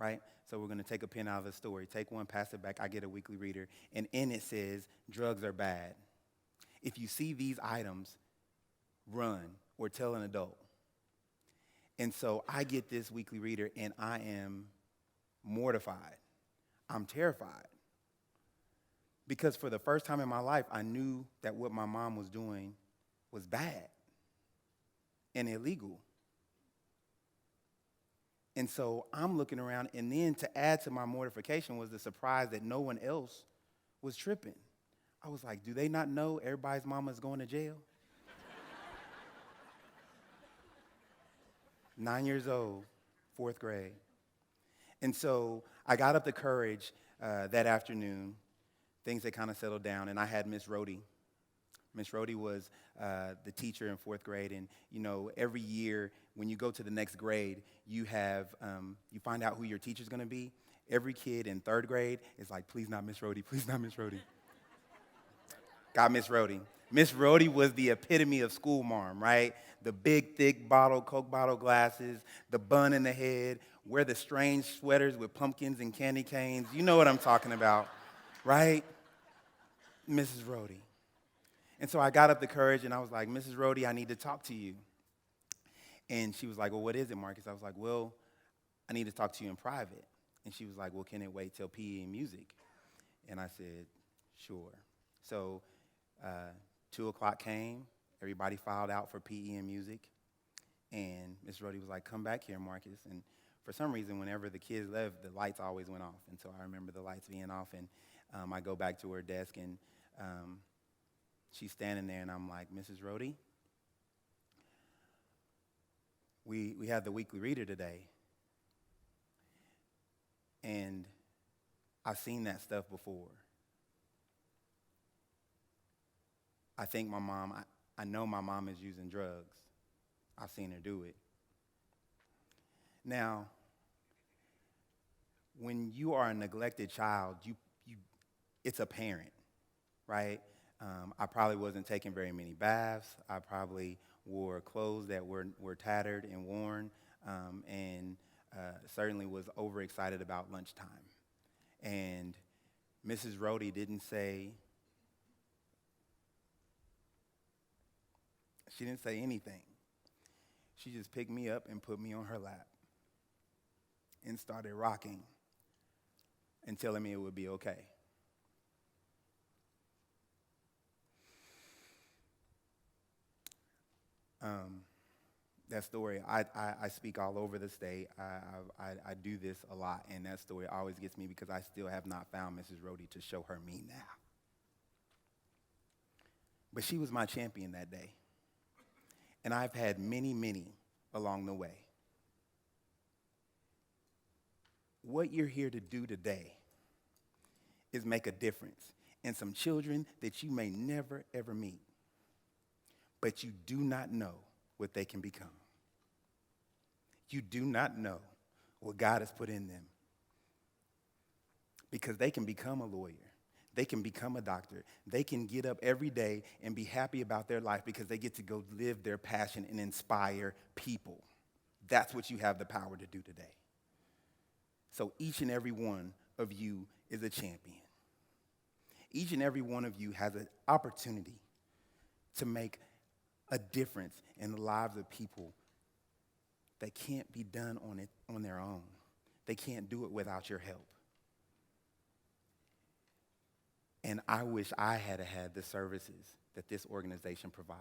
right? So we're going to take a pen out of the story, take one, pass it back. I get a weekly reader, and in it says, drugs are bad. If you see these items, run or tell an adult. And so I get this weekly reader, and I am mortified. I'm terrified. Because for the first time in my life, I knew that what my mom was doing was bad and illegal. And so I'm looking around, and then to add to my mortification was the surprise that no one else was tripping. I was like, do they not know everybody's mama's going to jail? 9 years old, fourth grade. And so I got up the courage that afternoon. Things had kind of settled down, and I had Miss Rhodey. Miss Rhodey was the teacher in fourth grade, and every year when you go to the next grade, you find out who your teacher's going to be. Every kid in third grade is like, please not Miss Rhodey, please not Miss Rhodey. Got Miss Rhodey. Miss Rhodey was the epitome of school marm, right? The big, thick Coke bottle glasses, the bun in the head, wear the strange sweaters with pumpkins and candy canes. You know what I'm talking about, right? Mrs. Rhodey. And so I got up the courage, and I was like, Mrs. Rhodey, I need to talk to you. And she was like, well, what is it, Marcus? I was like, well, I need to talk to you in private. And she was like, well, can it wait till PE and music? And I said, sure. So 2 o'clock came. Everybody filed out for PE and music. And Miss Rhodey was like, come back here, Marcus. And for some reason, whenever the kids left, the lights always went off. And so I remember the lights being off, and I go back to her desk, and she's standing there, and I'm like, Mrs. Rhodey, we have the weekly reader today. And I've seen that stuff before. I think I know my mom is using drugs. I've seen her do it. Now, when you are a neglected child, it's apparent, right? I probably wasn't taking very many baths. I probably wore clothes that were tattered and worn, and certainly was overexcited about lunchtime. And Mrs. Rhodey didn't say anything. She just picked me up and put me on her lap and started rocking and telling me it would be okay. That story, I speak all over the state. I do this a lot, and that story always gets me because I still have not found Mrs. Rhodey to show her me now. But she was my champion that day. And I've had many, many along the way. What you're here to do today is make a difference in some children that you may never, ever meet. But you do not know what they can become. You do not know what God has put in them. Because they can become a lawyer. They can become a doctor. They can get up every day and be happy about their life because they get to go live their passion and inspire people. That's what you have the power to do today. So each and every one of you is a champion. Each and every one of you has an opportunity to make a difference in the lives of people that can't be done on their own. They can't do it without your help. And I wish I had had the services that this organization provides.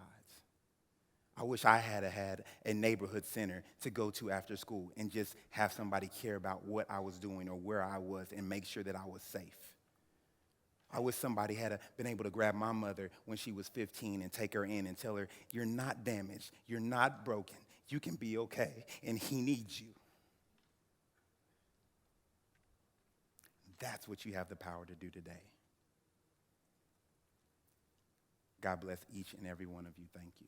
I wish I had a neighborhood center to go to after school and just have somebody care about what I was doing or where I was and make sure that I was safe. I wish somebody had been able to grab my mother when she was 15 and take her in and tell her, you're not damaged, you're not broken, you can be okay, and he needs you. That's what you have the power to do today. God bless each and every one of you. Thank you.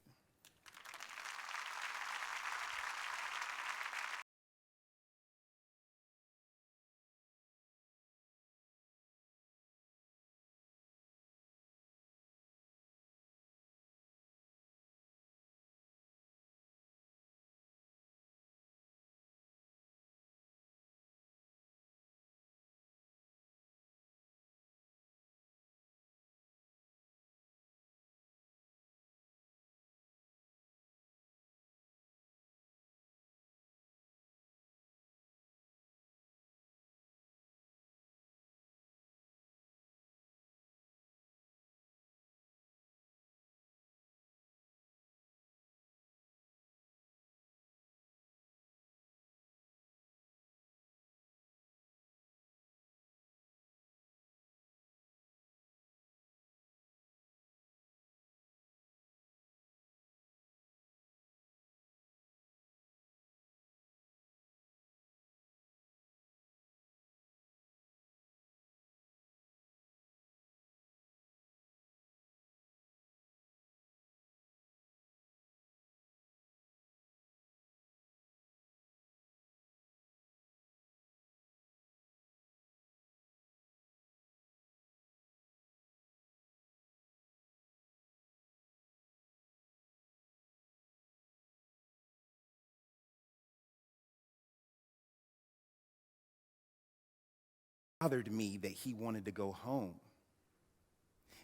bothered me that he wanted to go home.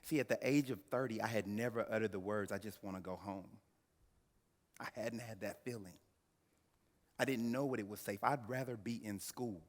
See, at the age of 30, I had never uttered the words, I just want to go home. I hadn't had that feeling. I didn't know what it was safe. I'd rather be in school.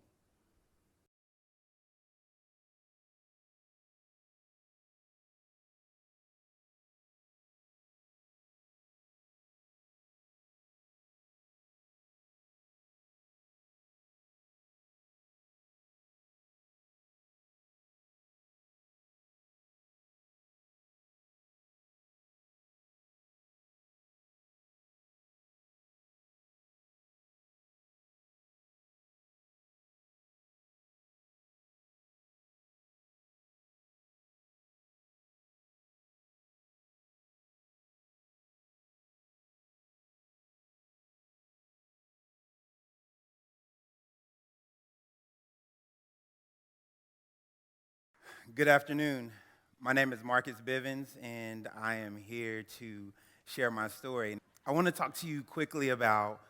Good afternoon. My name is Marcus Bivens, and I am here to share my story. I want to talk to you quickly about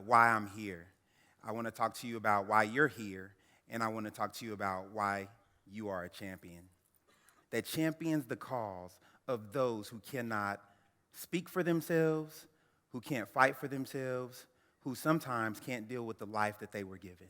why I'm here. I want to talk to you about why you're here, and I want to talk to you about why you are a champion. That champions the cause of those who cannot speak for themselves, who can't fight for themselves, who sometimes can't deal with the life that they were given.